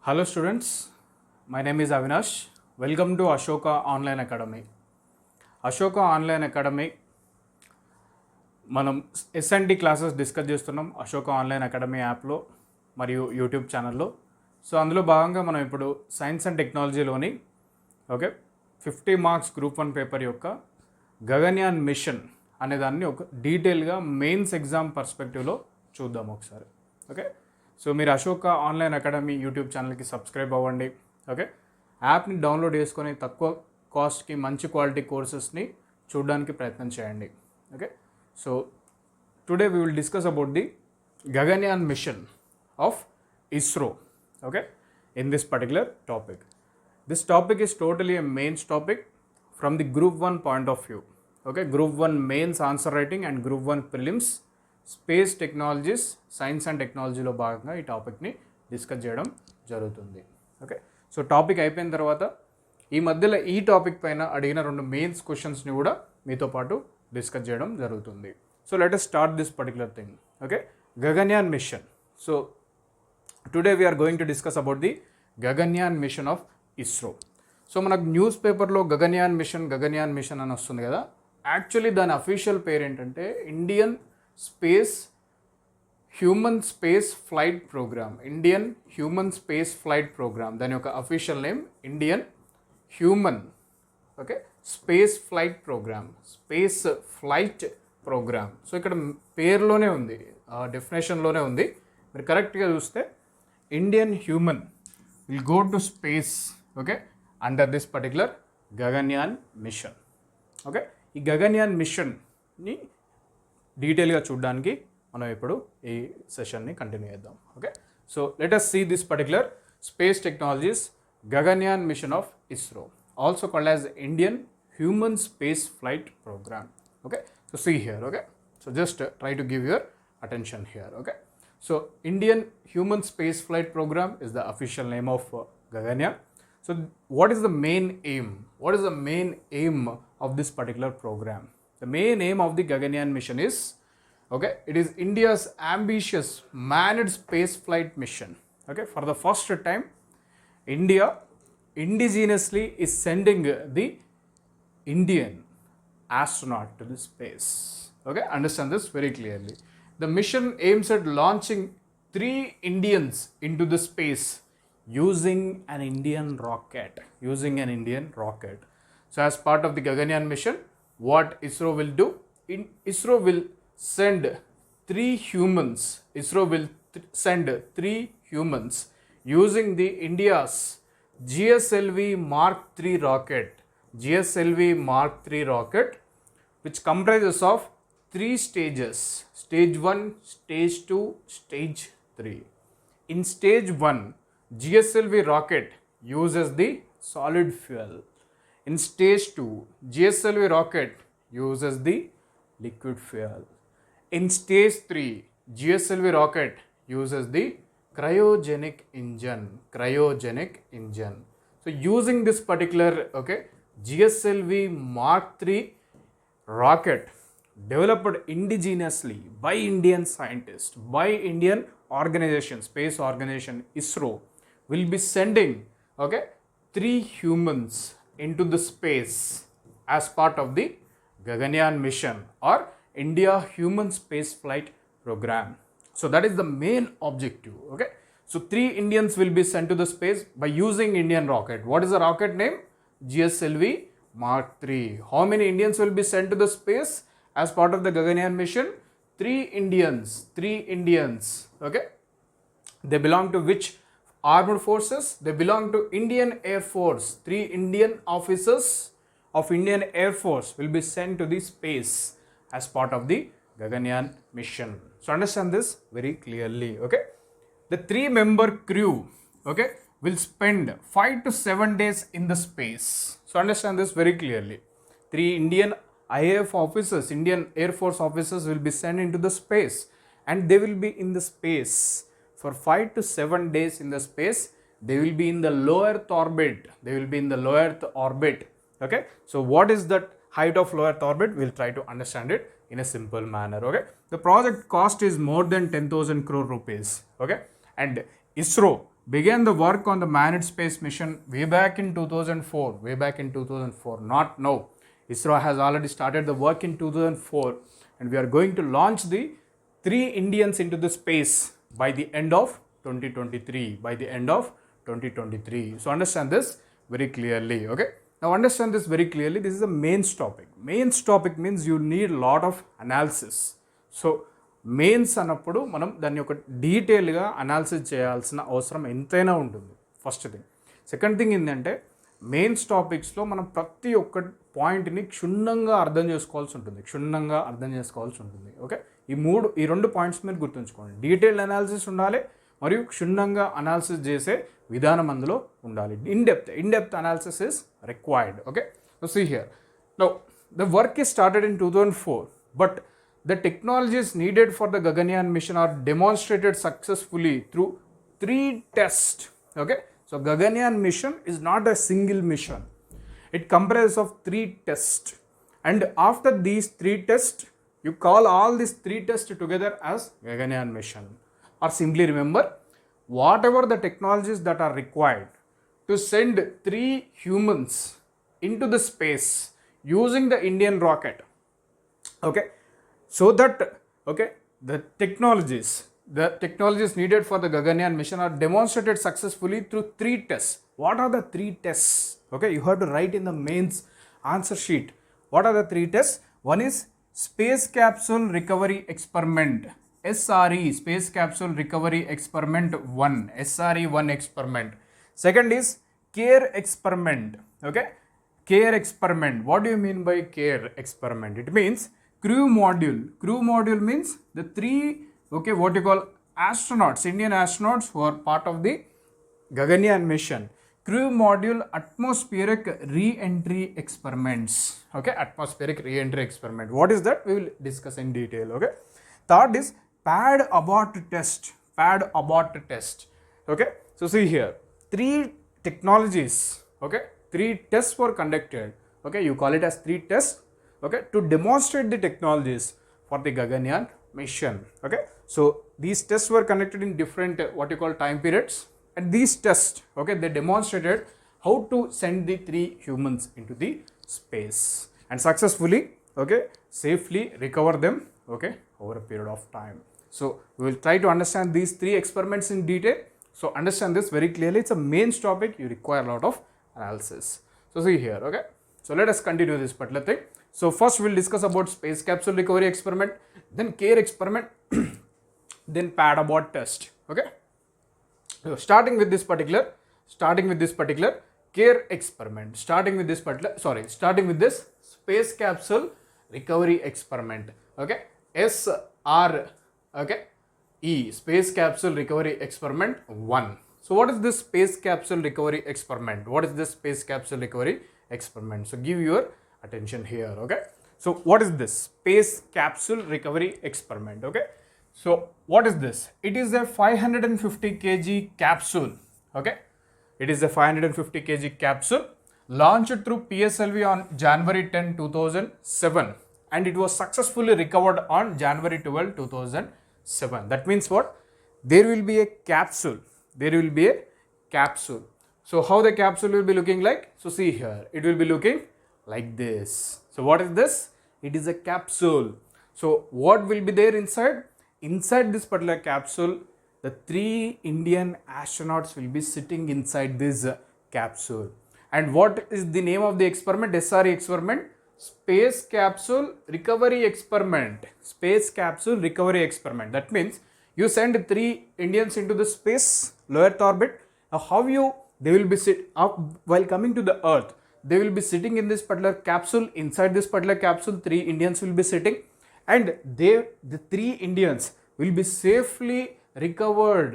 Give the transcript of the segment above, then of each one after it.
Hello students, my name is Avinash. Welcome to Ashoka Online Academy. Ashoka Online Academy మనం S&T Classes discuss చేస్తున్నాం Ashoka online academy యాప్లో మరియు YouTube ఛానల్లో. So అందులో భాగంగా మనం ఇప్పుడు సైన్స్ అండ్ టెక్నాలజీలోని 50 మార్క్స్ Group-1 పేపర్ యొక్క గగన్యాన్ మిషన్ అనే దాన్ని ఒక డీటెయిల్గా మెయిన్స్ ఎగ్జామ్ పర్స్పెక్టివ్లో చూద్దాం ఒకసారి. ఓకే, సో మీరు అశోక ఆన్లైన్ అకాడమీ యూట్యూబ్ ఛానల్కి సబ్స్క్రైబ్ అవ్వండి. ఓకే, యాప్ని డౌన్లోడ్ చేసుకొని తక్కువ కాస్ట్కి మంచి క్వాలిటీ కోర్సెస్ని చూడడానికి ప్రయత్నం చేయండి. Okay, so today we will discuss about the Gaganyaan mission of Isro. Okay, in this particular topic. This topic is totally a mains topic from the Group-1 point of view. Okay, Group-1 mains answer writing and Group-1 prelims space technologies science and టెక్నాలజీలో భాగంగా ఈ టాపిక్ని discuss చేయడం జరుగుతుంది. Okay, so topic అయిపోయిన తర్వాత ఈ మధ్యలో ఈ టాపిక్ పైన అడిగిన 2 మెయిన్స్ క్వశ్చన్స్ని కూడా మీతో పాటు డిస్కస్ చేయడం జరుగుతుంది. So let us start this particular thing. Okay, Gaganyaan mission. So today we are going to discuss about the Gaganyaan mission of ISRO. So మనకు న్యూస్ పేపర్లో గగన్యాన్ మిషన్ అని వస్తుంది కదా. యాక్చువల్లీ దాని అఫీషియల్ పేరు ఏంటంటే Indian human space flight programme. దాని యొక్క official name Indian human space flight programme. So ఇక్కడ పేరులోనే ఉంది, డెఫినేషన్లోనే ఉంది. మీరు కరెక్ట్గా చూస్తే Indian human will go to space under this particular Gaganyaan mission. Okay, ఈ గగన్యాన్ మిషన్ని డీటెయిల్గా చూడడానికి మనం ఇప్పుడు ఈ సెషన్ని కంటిన్యూ చేద్దాం. Okay, so let us see this particular space technologies Gaganyaan mission of ISRO, also called as Indian Human Space Flight Program. Okay, so see here. Okay, so just try to give your attention here. Okay, so Indian Human Space Flight Program is the official name of Gaganyaan. So what is the main aim of this particular program? The main aim of the Gaganyaan mission is, it is India's ambitious manned space flight mission. Okay, for the first time, India indigenously is sending the Indian astronaut to the space. Okay, understand this very clearly. The mission aims at launching 3 Indians into the space using an Indian rocket. So as part of the Gaganyaan mission, what ISRO will do? ISRO will send 3 humans. Using the India's GSLV Mark 3 rocket, which comprises of 3 stages: stage 1, stage 2, stage 3. In stage 1, GSLV rocket uses the solid fuel. In stage 2, GSLV rocket uses the liquid fuel. In stage 3, GSLV rocket uses the cryogenic engine. So using this particular GSLV Mark 3 rocket developed indigenously by Indian scientists, by Indian organization, space organization ISRO, will be sending 3 humans into the space as part of the Gaganyaan mission or India Human Space Flight Program. So that is the main objective. Okay, so 3 Indians will be sent to the space by using Indian rocket. What is the rocket name? GSLV Mark 3. How many Indians will be sent to the space as part of the Gaganyaan mission? 3 Indians. Okay, they belong to which armed forces? They belong to Indian Air Force. 3 Indian officers of Indian Air Force will be sent to the space as part of the Gaganyaan mission. So understand this very clearly. Okay, the 3-member crew will spend 5 to 7 days in the space. So understand this very clearly. 3 Indian IAF officers, Indian Air Force officers will be sent into the space, and they will be in the space for 5 to 7 days in the space. They will be in the low Earth orbit. Okay, so what is that height of low Earth orbit? We'll try to understand it in a simple manner. Okay, the project cost is more than 10,000 crore rupees. Okay, and ISRO began the work on the manned space mission way back in 2004, not now. ISRO has already started the work in 2004, and we are going to launch the 3 Indians into the space by the end of 2023. So understand this very clearly, okay? Now understand this very clearly. This is the mains topic. Mains topic means you need a lot of analysis. So mains అన్నప్పుడు మనం దాన్ని ఒక డీటెయిల్గా analysis చేయాల్సిన అవసరం ఎంతైనా ఉంటుంది. First thing. Second thing ఏంటంటే మెయిన్స్ టాపిక్స్లో మనం ప్రతి ఒక్క పాయింట్ని క్షుణ్ణంగా అర్థం చేసుకోవాల్సి ఉంటుంది. ఓకే, ఈ 2 పాయింట్స్ మీరు గుర్తుంచుకోండి. డీటెయిల్డ్ అనాలిసిస్ ఉండాలి మరియు క్షుణ్ణంగా అనాలిసిస్ చేసే విధానం అందులో ఉండాలి. In depth analysis is required. Okay, so see here. Now the work is started in 2004, but the technologies needed for the Gaganyaan mission are demonstrated successfully through 3 tests. Okay, so Gaganyaan mission is not a single mission. It comprises of 3 tests, and after these 3 tests, you call all these 3 tests together as Gaganyaan mission. Or simply remember, whatever the technologies that are required to send 3 humans into the space using the Indian rocket. Okay, so that the technologies needed for the Gaganyaan mission are demonstrated successfully through 3 tests. What are the 3 tests? Okay, you have to write in the mains answer sheet. What are the 3 tests? One is Space Capsule Recovery Experiment, SRE, Space Capsule Recovery Experiment 1, SRE1 experiment. Second is CARE experiment. Okay, CARE experiment. What do you mean by CARE experiment? It means crew module means the 3 what you call astronauts, Indian astronauts who are part of the Gaganyaan mission. Crew module atmospheric re-entry experiments. Okay, atmospheric re-entry experiment. What is that? We will discuss in detail. Okay, third is pad abort test. Okay, so see here, 3 technologies. Okay, 3 tests were conducted. Okay, you call it as 3 tests. Okay, to demonstrate the technologies for the Gaganyaan mission. Okay, so these tests were conducted in different what you call time periods, and these tests, okay, they demonstrated how to send the 3 humans into the space and successfully, okay, safely recover them, okay, over a period of time. So we will try to understand these 3 experiments in detail. So understand this very clearly. It's a main topic. You require a lot of analysis. So see here. Okay, so let us continue this particular thing. So first we'll discuss about Space Capsule Recovery Experiment, then CARE experiment, then pad abort test. Okay, so starting with this particular CARE experiment, starting with this Space Capsule Recovery Experiment. Okay, SR, okay, E, Space Capsule Recovery Experiment 1. So what is this Space Capsule Recovery Experiment? So give your attention here. Okay, so what is this Space Capsule Recovery Experiment? Okay, so what is this? It is a 550 kg capsule. Okay, it is a 550 kg capsule launched through PSLV on January 10, 2007, and it was successfully recovered on January 12, 2007. That means what? There will be a capsule. So how the capsule will be looking like? So see here, it will be looking like this. So what is this? It is a capsule. So what will be there inside? Inside this particular capsule, the 3 Indian astronauts will be sitting inside this capsule. And what is the name of the experiment? SRE experiment, Space Capsule Recovery Experiment. That means you send 3 Indians into the space, low Earth orbit. Now they will be up while coming to the Earth. They will be sitting in this particular capsule. Inside this particular capsule, 3 Indians will be sitting, and the 3 Indians will be safely recovered.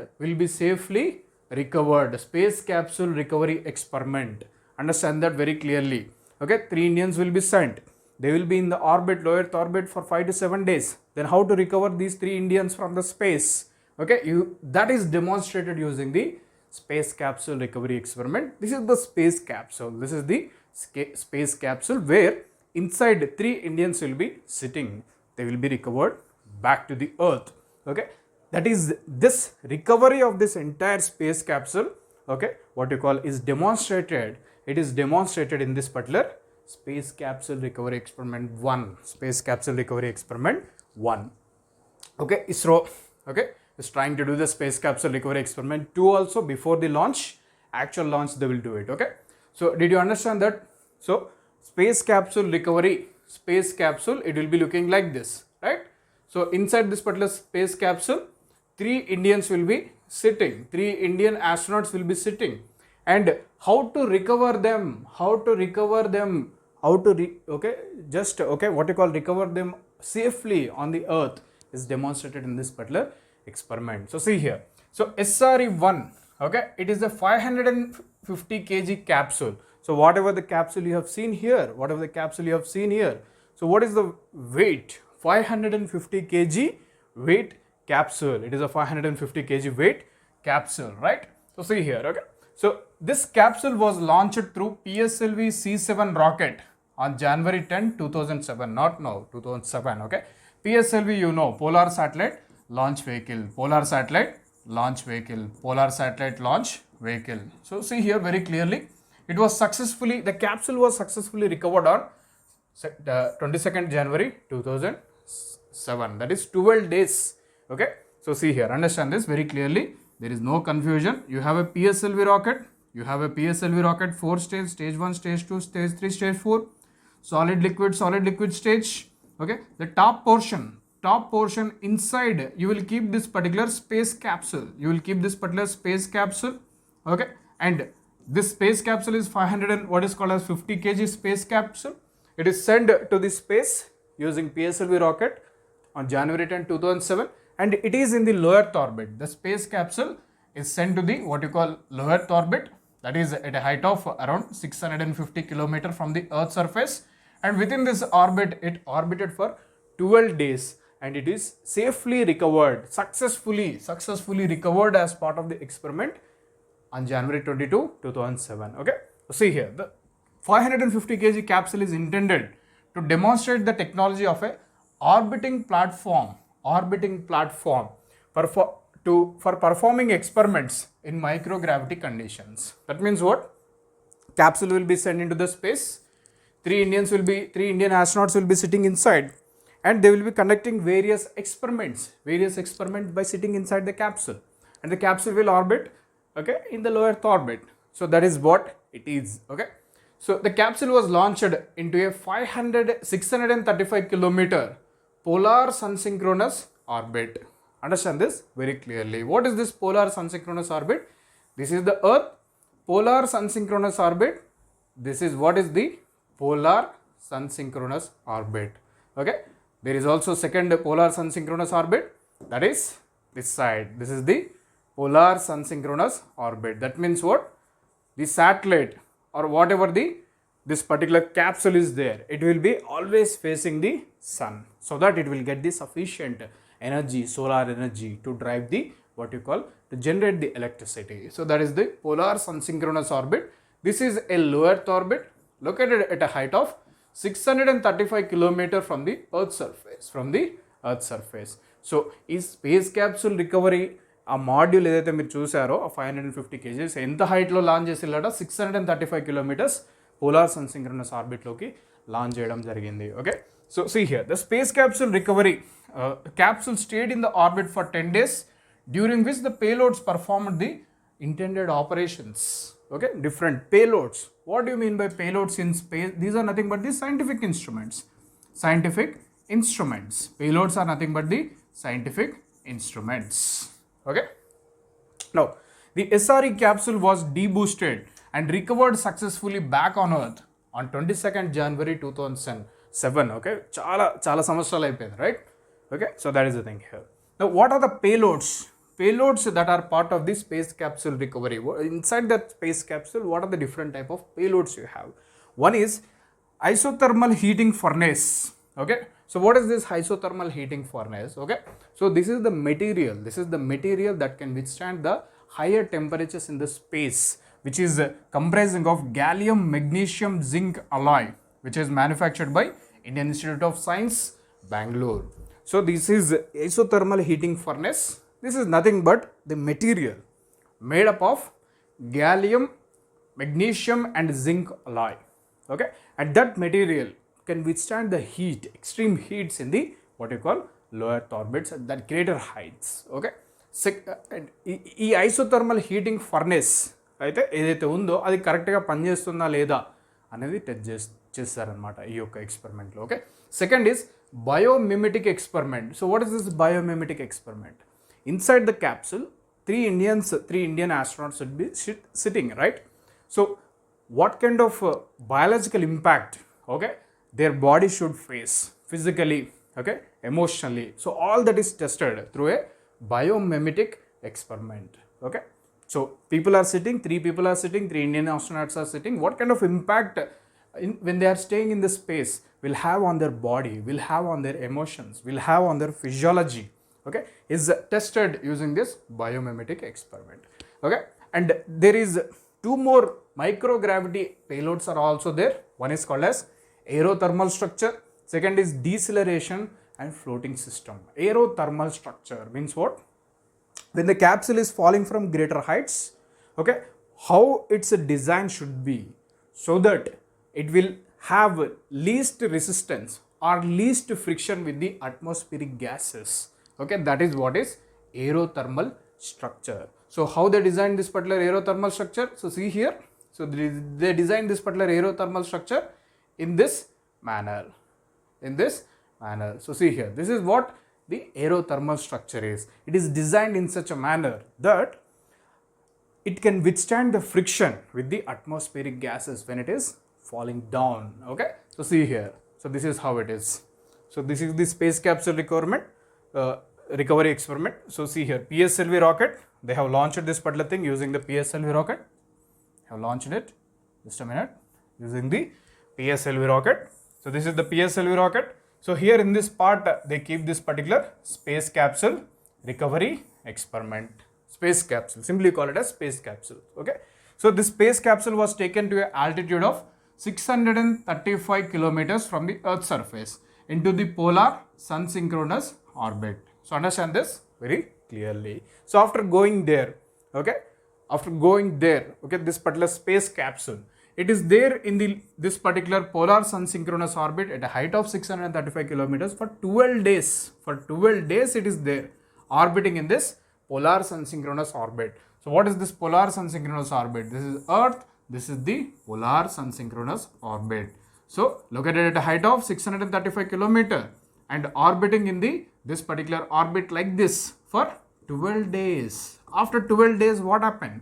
Space Capsule Recovery Experiment. Understand that very clearly. Okay, 3 Indians will be sent. They will be in the orbit, low Earth orbit, for 5 to 7 days. Then how to recover these 3 Indians from the space? Okay, that is demonstrated using the Space Capsule Recovery Experiment. This is the space capsule. Space capsule where inside 3 Indians will be sitting. They will be recovered back to the Earth. Okay, that is this recovery of this entire space capsule, okay, what you call is demonstrated. It is demonstrated in this particular space capsule recovery experiment 1, space capsule recovery experiment 1. Okay, Isro, okay, is trying to do the space capsule recovery experiment 2 also before the launch. Actual launch they will do it. Okay, so did you understand that? So space capsule recovery, space capsule, it will be looking like this, right? So inside this particular space capsule, 3 Indians will be sitting, 3 Indian astronauts will be sitting, and how to recover them, what you call recover them safely on the earth is demonstrated in this particular experiment. So see here, so SRE1, okay, it is a 550 kg capsule. So whatever the capsule you have seen here, so what is the weight? 550 kg weight capsule. It is a 550 kg weight capsule, right? So see here, okay. So this capsule was launched through PSLV C7 rocket on January 10, 2007, not now, 2007, okay. PSLV, you know, Polar Satellite Launch Vehicle, Polar Satellite Launch Vehicle, Polar Satellite Launch Vehicle. So see here very clearly, it was successfully, the capsule was successfully recovered on 22nd January 2007, that is 12 days, okay. So see here, understand this very clearly, there is no confusion. You have a PSLV rocket, 4 stage, stage 1, stage 2, stage 3, stage 4, solid liquid stage, okay. The top portion inside, you will keep this particular space capsule, okay, and this space capsule is 500 and what is called as 50 kg space capsule. It is sent to the space using PSLV rocket on January 10, 2007, and it is in the low Earth orbit. The space capsule is sent to the what you call low Earth orbit, that is at a height of around 650 km from the Earth surface, and within this orbit it orbited for 12 days and it is safely recovered, successfully recovered as part of the experiment on January 22, 2007. Okay, see here, the 550 kg capsule is intended to demonstrate the technology of a orbiting platform for performing experiments in microgravity conditions. That means what? Capsule will be sent into the space. 3 Indian astronauts will be sitting inside, and they will be conducting various experiments by sitting inside the capsule, and the capsule will orbit, okay, in the low Earth orbit. So that is what it is, okay. So the capsule was launched into a 635 kilometer polar sun-synchronous orbit. Understand this very clearly. What is this polar sun-synchronous orbit? This is the Earth polar sun-synchronous orbit. This is what is the polar sun-synchronous orbit, okay. There is also second polar sun-synchronous orbit, that is this side. This is the polar sun-synchronous orbit. That means what? The satellite or whatever this particular capsule is there, it will be always facing the sun, so that it will get the sufficient energy, solar energy, to drive the what you call to generate the electricity. So that is the polar sun-synchronous orbit. This is a low Earth orbit located at a height of 635 km from the Earth surface. So is space capsule recovery ఆ module ఏదైతే మీరు చూసారో 550 kgs ఎంత హైట్లో launch చేసిల్లట 635 kilometers polar sun synchronous ఆర్బిట్లోకి launch చేయడం జరిగింది. Okay, so see here the space capsule recovery capsule stayed in the orbit for 10 days, during which the payloads performed the intended operations. Okay, different payloads. What do you mean by payloads in space? These are nothing but the scientific instruments. Payloads are nothing but the scientific instruments. Okay, now the SRE capsule was deboosted and recovered successfully back on Earth on 22nd January 2007. Okay, chala samvatsaralu ayipoyindi, right? Okay, so that is the thing here. Now what are the payloads that are part of the space capsule recovery? Inside that space capsule, what are the different type of payloads you have? One is isothermal heating furnace. Okay, so what is this isothermal heating furnace? Okay, so this is the material that can withstand the higher temperatures in the space, which is comprising of gallium magnesium zinc alloy, which is manufactured by Indian Institute of Science, Bangalore. So this is isothermal heating furnace. This is nothing but the material made up of gallium, magnesium and zinc alloy. Okay, and that material can withstand the heat, extreme heats in the what you call low earth orbits at that greater heights. Okay, ఈ isothermal heating furnace అయితే ఏదైతే ఉందో అది కరెక్ట్గా పనిచేస్తుందా లేదా అనేది test చేస్తారనమాట ఈ యొక్క ఎక్స్పెరిమెంట్లో. Okay, second is biomimetic experiment. So what is this biomimetic experiment? Inside the capsule three Indian astronauts should be sitting, right? So what kind of biological impact, okay, their body should face physically, okay, emotionally. So all that is tested through a biomimetic experiment. Okay, so people are sitting, three Indian astronauts are sitting. What kind of impact when they are staying in the space will have on their body, will have on their emotions, will have on their physiology, okay, is tested using this biomimetic experiment. Okay, and there is two more microgravity payloads are also there. One is called as aerothermal structure, second is deceleration and floating system. Aerothermal structure means what? When the capsule is falling from greater heights, okay, how its design should be so that it will have least resistance or least friction with the atmospheric gases. Okay, that is what is aerothermal structure. So how they designed this particular aerothermal structure? So see here, so they designed this particular aerothermal structure in this manner, So see here, this is what the aerothermal structure is. It is designed in such a manner that it can withstand the friction with the atmospheric gases when it is falling down. Okay, so see here, so this is how it is. So this is the space capsule recovery experiment. So see here, PSLV rocket, they have launched this particular thing using the PSLV rocket. Have launched it, just a minute, using the PSLV rocket. So this is the PSLV rocket. So here in this part they keep this particular space capsule recovery experiment. Space capsule, simply call it as space capsule. Okay, so this space capsule was taken to an altitude of 635 kilometers from the Earth's surface into the polar sun synchronous orbit. So understand this very clearly. So after going there, okay, this particular space capsule, it is there in this particular polar sun synchronous orbit at a height of 635 kilometers for 12 days. For 12 days it is there orbiting in this polar sun synchronous orbit. So what is this polar sun synchronous orbit? This is Earth, this is the polar sun synchronous orbit. So located at a height of 635 kilometer and orbiting in this particular orbit like this for 12 days. After 12 days what happened?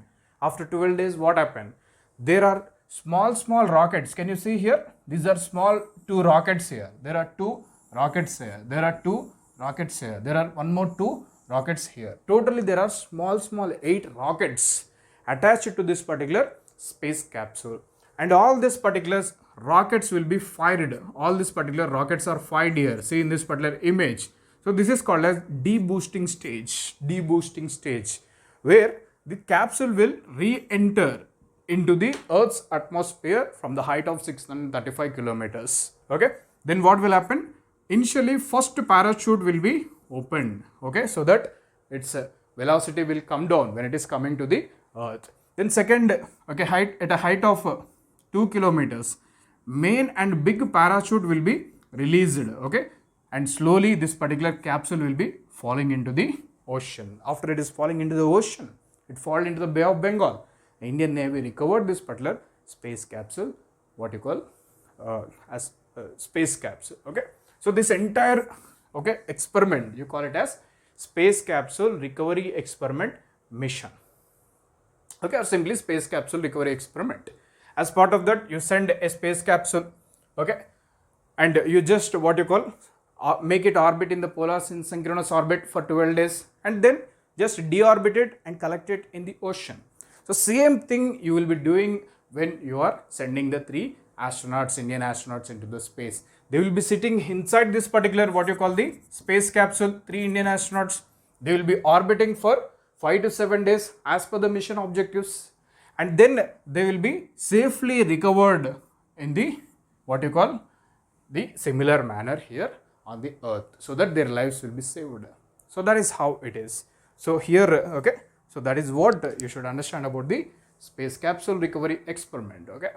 There are small rockets. Can you see here? These are small two rockets here. There are two rockets here. There are one more two rockets here. Totally there are small 8 rockets attached to this particular space capsule. And all these particular rockets will be fired. All these particular rockets are fired here. See in this particular image. So this is called as deboosting stage, where the capsule will re-enter into the Earth's atmosphere from the height of 635 kilometers. Okay, then what will happen? Initially first parachute will be opened, okay, so that its velocity will come down when it is coming to the Earth. Then second, okay, at a height of 2 kilometers, main and big parachute will be released, okay, and slowly this particular capsule will be falling into the ocean. After it is falling into the ocean, it falls into the Bay of Bengal. The Indian Navy recovered this particular space capsule, what you call as space capsule. Okay, so this entire experiment, you call it as space capsule recovery experiment mission. Okay, or simply space capsule recovery experiment. As part of that, you send a space capsule, okay, and you just what you call make it orbit in the polar synchronous orbit for 12 days and then just deorbit it and collect it in the ocean. So same thing you will be doing when you are sending the 3 astronauts, Indian astronauts into the space. They will be sitting inside this particular what you call the space capsule, 3 Indian astronauts. They will be orbiting for 5 to 7 days as per the mission objectives, and then they will be safely recovered in the what you call the similar manner here on the Earth, so that their lives will be saved. So that is how it is. So here, okay, so that is what you should understand about the space capsule recovery experiment. Okay,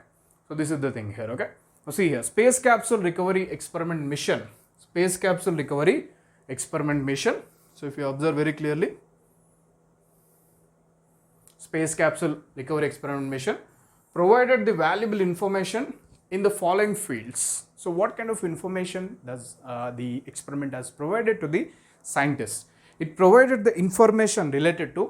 so this is the thing here. Okay, now see here, space capsule recovery experiment mission, space capsule recovery experiment mission. So if you observe very clearly, space capsule recovery experiment mission provided the valuable information in the following fields. So what kind of information does the experiment has provided to the scientists? It provided the information related to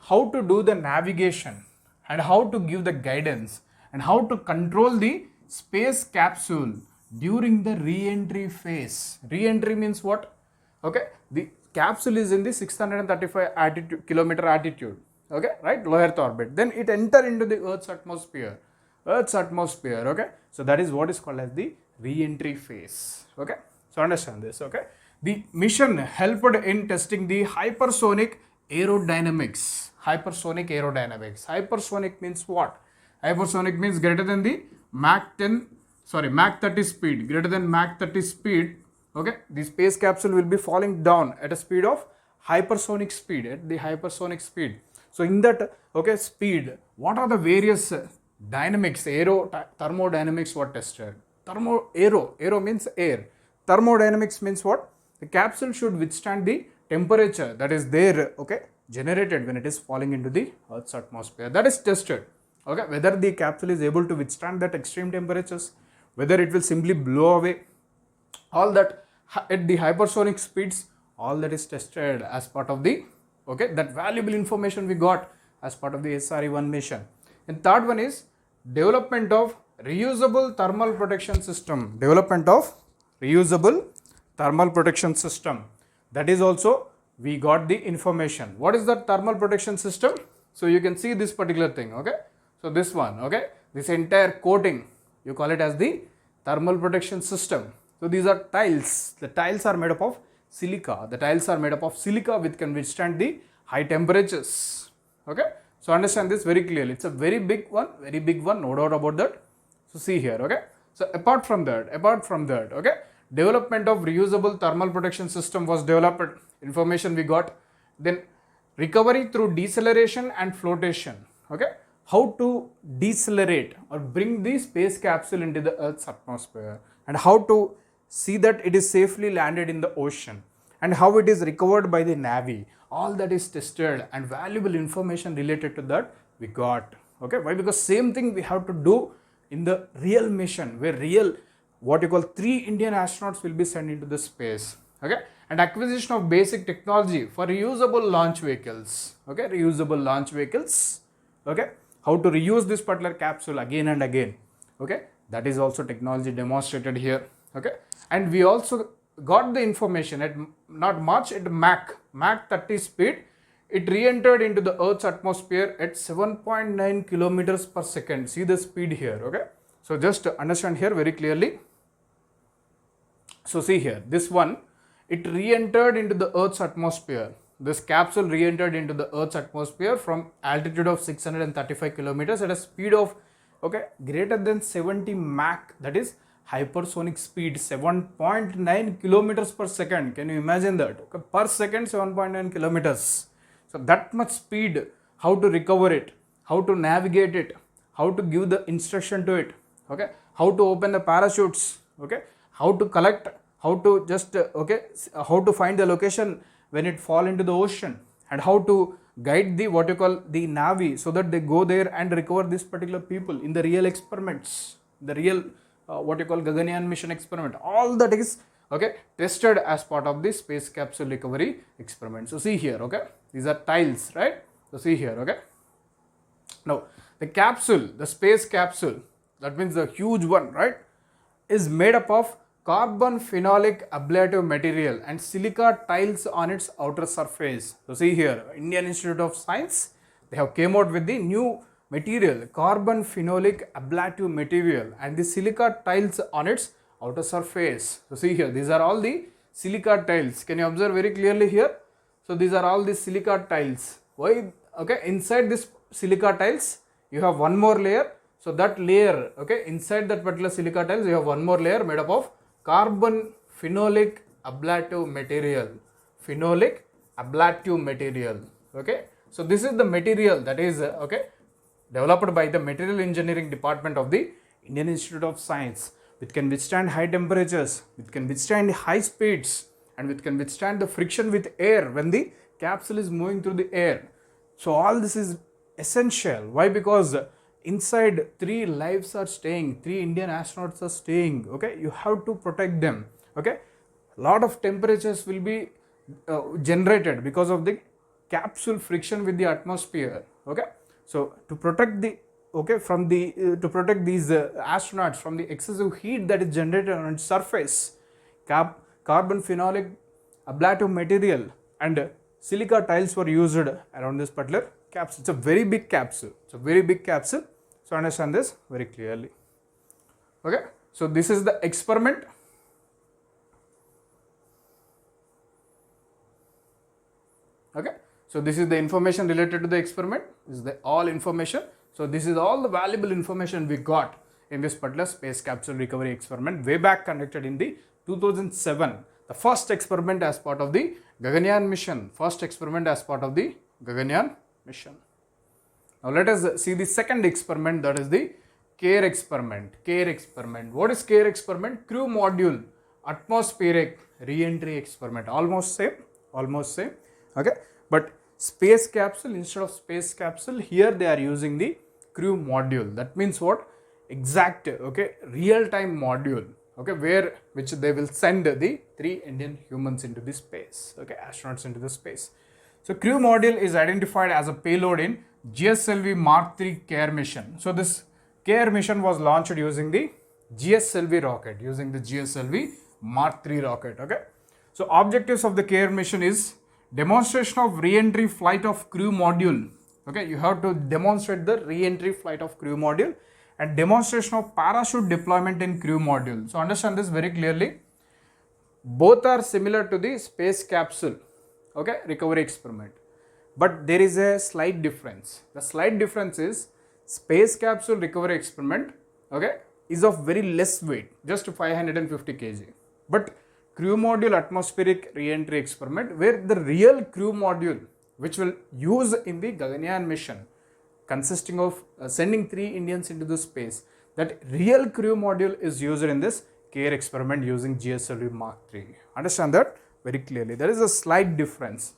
how to do the navigation and how to give the guidance and how to control the space capsule during the re-entry phase. Re-entry means what? Okay, the capsule is in the 635 kilometer altitude. Okay, right, low Earth orbit. Then it enter into the Earth's atmosphere. Okay, so that is what is called as the re-entry phase. Okay, so understand this. Okay, the mission helped in testing the hypersonic aerodynamics. Hypersonic means what? Hypersonic means greater than the Mach 30 speed. Greater than Mach 30 speed. Okay, the space capsule will be falling down at a speed of hypersonic speed. At the hypersonic speed. So in that, okay, speed, what are the various dynamics, thermodynamics were tested? Aero means air. Thermodynamics means what? The capsule should withstand the temperature that is there, okay, generated when it is falling into the Earth's atmosphere. That is tested. Okay, whether the capsule is able to withstand that extreme temperatures, whether it will simply blow away, all that at the hypersonic speeds, all that is tested as part of the, okay, that valuable information we got as part of the SRE-1 mission. And third one is development of reusable thermal protection system. That is also we got the information. What is the thermal protection system? So you can see this particular thing. Okay, so this one, okay, this entire coating, you call it as the thermal protection system. So these are tiles. The tiles are made up of silica. Which can withstand the high temperatures. Okay, so understand this very clearly. It's a very big one, no doubt about that. So see here. Okay, so apart from that, okay, development of reusable thermal protection system was developed. Information we got. Then recovery through deceleration and flotation. Okay, how to decelerate or bring the space capsule into the Earth's atmosphere, and how to see that it is safely landed in the ocean, and how it is recovered by the Navy. All that is tested and valuable information related to that we got. Okay, why? Because same thing we have to do in the real mission, where what you call 3 Indian astronauts will be sent into the space. Okay, and acquisition of basic technology for reusable launch vehicles. Okay, Okay, how to reuse this particular capsule again and again. Okay, that is also technology demonstrated here. Okay, and we also got the information at not much at Mach 30 speed. It re-entered into the Earth's atmosphere at 7.9 kilometers per second. See the speed here. Okay, so just understand here very clearly. So see here, this one, it re-entered into the Earth's atmosphere. This capsule re-entered into the Earth's atmosphere from altitude of 635 kilometers at a speed of, okay, greater than 70 Mach, that is hypersonic speed, 7.9 kilometers per second. Can you imagine that? Okay, per second 7.9 kilometers. So that much speed, how to recover it, how to navigate it, how to give the instruction to it, okay, how to open the parachutes, okay, how to collect, how to just, okay, how to find the location when it fall into the ocean, and how to guide the what you call the Navy so that they go there and recover this particular people in the real experiments, the real what you call Gaganyaan mission experiment. All that is, okay, tested as part of the space capsule recovery experiment. So see here, okay, these are tiles, right? So see here, okay. Now the capsule, the space capsule, that means the huge one, right, is made up of carbon phenolic ablative material and silica tiles on its outer surface. So see here, Indian Institute of Science, they have came out with the new material, carbon phenolic ablative material and the silica tiles on its outer surface. So see here, these are all the silica tiles. Can you observe very clearly here? So these are all the silica tiles. Why? Okay, inside this silica tiles, you have one more layer. So that layer, okay, inside that particular silica tiles, you have one more layer made up of carbon phenolic ablative material. Phenolic ablative material. Okay, so this is the material that is developed by the material engineering department of the Indian Institute of Science, which can withstand high temperatures, which can withstand high speeds, and which can withstand the friction with air when the capsule is moving through the air. So all this is essential. Why? Because inside 3 lives are staying, 3 Indian astronauts are staying. Okay, you have to protect them. Okay, lot of temperatures will be generated because of the capsule friction with the atmosphere. Okay, so to protect the from the to protect these astronauts from the excessive heat that is generated on its surface, carbon phenolic ablative material and silica tiles were used around this particular capsule. It's a very big capsule. So understand this very clearly. Okay, so this is the experiment. Okay, so this is the information related to the experiment. This is the all information. So this is all the valuable information we got in this particular space capsule recovery experiment way back conducted in the 2007. The first experiment as part of the Gaganyaan mission. Now let us see the second experiment, that is the CARE experiment. What is CARE experiment? Crew module atmospheric re-entry experiment. Almost same. Okay, but space capsule, instead of space capsule, here they are using the crew module. That means what? Exact real-time module. Okay, which they will send the 3 Indian humans into the space. Okay, astronauts into the space. So crew module is identified as a payload in GSLV Mark III CARE mission. So this CARE mission was launched using the GSLV rocket, using the GSLV Mark III rocket. Okay, so objectives of the CARE mission is demonstration of re-entry flight of crew module. Okay, you have to demonstrate the re-entry flight of crew module and demonstration of parachute deployment in crew module. So understand this very clearly. Both are similar to the space capsule recovery experiment, but there is a slight difference. The slight difference is space capsule recovery experiment is of very less weight, just 550 kg, but crew module atmospheric re-entry experiment, where the real crew module which will use in the Gaganyaan mission, consisting of sending 3 Indians into the space, that real crew module is used in this CARE experiment using GSLV Mark III. Understand that very clearly. There is a slight difference.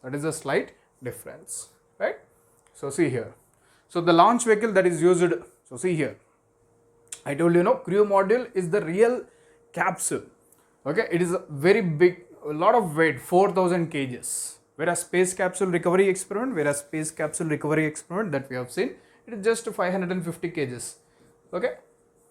Right? So see here. So the launch vehicle that is used. So see here. I told you, crew module is the real capsule. Okay, it is a very big, a lot of weight, 4,000 kgs. Whereas space capsule recovery experiment that we have seen, it is just 550 kgs. Okay,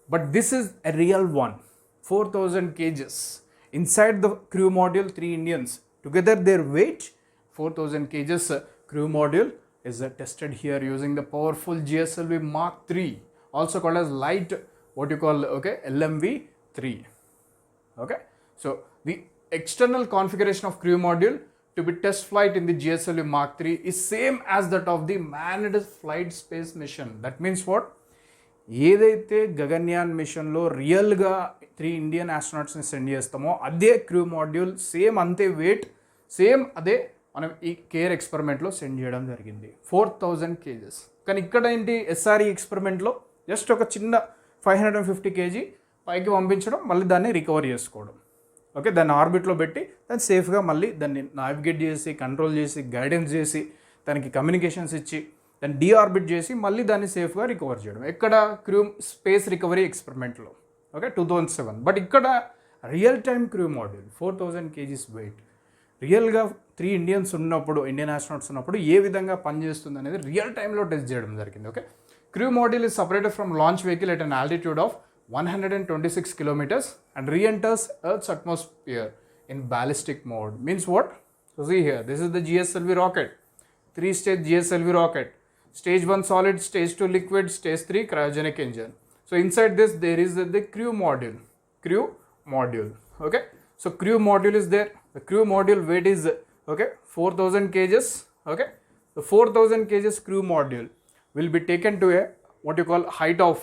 but this is a real one, 4,000 kgs. Inside the crew module, 3 Indians, together their weight, 4,000 kgs crew module is tested here using the powerful GSLV Mark III, also called as light, LMV3. Okay, so the external configuration of crew module to be test flight in the GSLV Mark III is same as that of the manned flight space mission. That means what? ఏదైతే గగన్యాన్ మిషన్లో రియల్గా 3 Indian ఆస్ట్రోనాట్స్ని send చేస్తామో అదే crew module, same అంతే wait, same అదే మనం ఈ care ఎక్స్పెరిమెంట్లో send చేయడం జరిగింది, 4,000 kgs. కానీ ఇక్కడ ఏంటి, ఎస్ఆర్ఈ ఎక్స్పెరిమెంట్లో జస్ట్ ఒక చిన్న 550 kg పైకి పంపించడం, మళ్ళీ దాన్ని రికవర్ చేసుకోవడం. ఓకే, దాన్ని ఆర్బిట్లో పెట్టి దాన్ని సేఫ్గా మళ్ళీ దాన్ని నావిగేట్ చేసి, కంట్రోల్ చేసి, గైడెన్స్ చేసి, దానికి కమ్యూనికేషన్స్ ఇచ్చి, దాన్ని డీఆర్బిట్ చేసి మళ్ళీ దాన్ని సేఫ్గా రికవర్ చేయడం. ఎక్కడ? క్రూ స్పేస్ రికవరీ ఎక్స్పెరిమెంట్లో. ఓకే, 2007. బట్ ఇక్కడ real time crew module 4,000 kgs weight, రియల్గా 3 ఇండియన్స్ ఉన్నప్పుడు, ఇండియన్ ఆస్ట్రోనాట్స్ ఉన్నప్పుడు ఏ విధంగా పనిచేస్తుంది అనేది రియల్ టైంలో టెస్ట్ చేయడం జరిగింది. Okay, crew module is separated from launch vehicle at an altitude of 126 kilometers and re-enters Earth's atmosphere in ballistic mode. Means what? So see here, this is the GSLV rocket, 3-stage GSLV rocket. Stage 1 solid, stage 2 liquid, stage 3 cryogenic engine. So inside this there is the crew module. Okay, so crew module is there. The crew module weight is 4,000 kgs. Okay, the 4,000 kgs crew module will be taken to a height of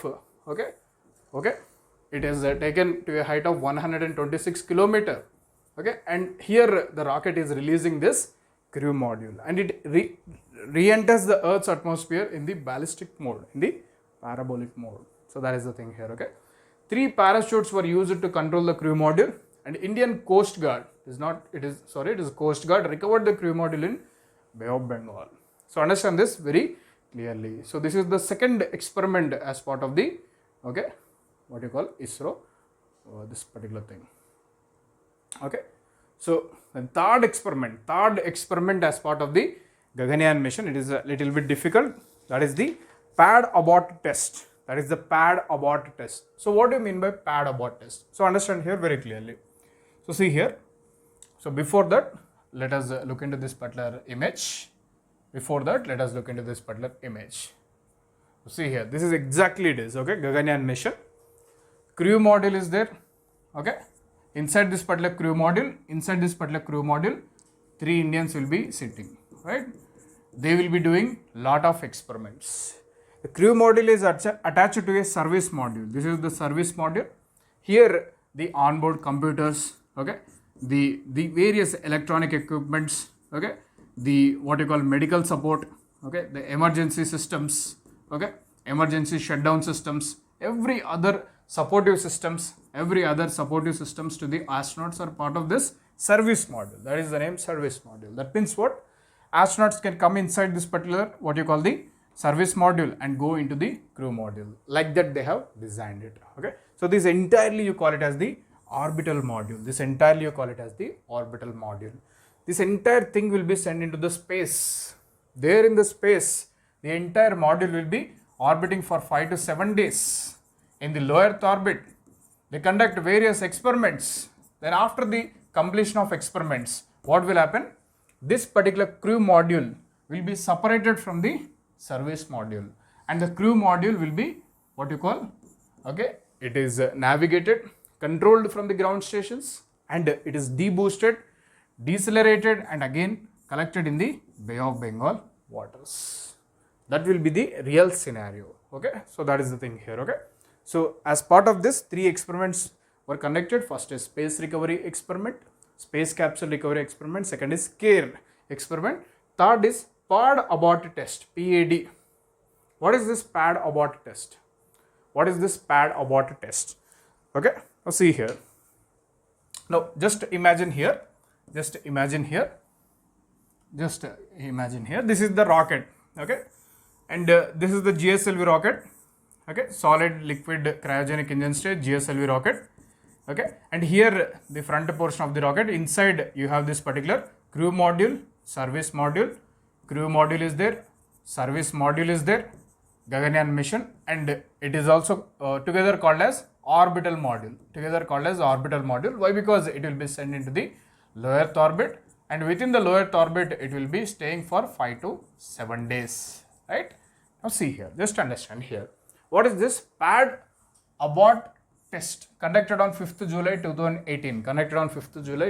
it is taken to a height of 126 kilometer. Okay, and here the rocket is releasing this crew module, and it re-enters the Earth's atmosphere in the ballistic mode, in the parabolic mode. So that is the thing here, okay. 3 parachutes were used to control the crew module, and Indian Coast Guard, it is Coast Guard, recovered the crew module in Bay of Bengal. So understand this very clearly. So this is the second experiment as part of the, okay, what you call ISRO, this particular thing, okay. So the third experiment as part of the Gaganyaan mission, it is a little bit difficult. That is the pad abort test. So what do you mean by pad abort test? So understand here very clearly. So see here. So before that, let us look into this particular image. So see here, this is exactly it is, okay, Gaganyaan mission. Crew module is there, okay. Inside this particular crew module, 3 Indians will be sitting, right? They will be doing lot of experiments. The crew module is attached to a service module. This is the service module. Here the onboard computers, okay, the various electronic equipments, okay, the what you call medical support, okay, the emergency systems, okay, emergency shutdown systems, every other supportive systems to the astronauts are part of this service module. That is the name, service module. That means what? Astronauts can come inside this particular what you call the service module and go into the crew module. Like that they have designed it, okay. So this entirely you call it as the orbital module. This entire thing will be sent into the space. There in the space, the entire module will be orbiting for 5 to 7 days in the low Earth orbit. They conduct various experiments. Then after the completion of experiments, what will happen? This particular crew module will be separated from the service module, and the crew module will be what you call, okay, it is navigated, controlled from the ground stations, and it is deboosted, decelerated, and again collected in the Bay of Bengal waters. That will be the real scenario, okay. So that is the thing here, okay. So as part of this, 3 experiments were conducted. First is space recovery experiment, space capsule recovery experiment. Second is CARE experiment. Third is pad abort test, PAD. What is this pad abort test? Okay, now see here. Now just imagine here. This is the rocket, okay, and this is the GSLV rocket, okay, solid liquid cryogenic engine stage GSLV rocket, okay, and here the front portion of the rocket, inside you have this particular crew module, service module. Crew module is there, service module is there, Gaganyaan mission, and it is also together called as orbital module. Why? Because it will be sent into the low Earth orbit, and within the low Earth orbit it will be staying for 5 to 7 days, right? Now see here, just understand here. What is this pad abort test? Conducted on 5th July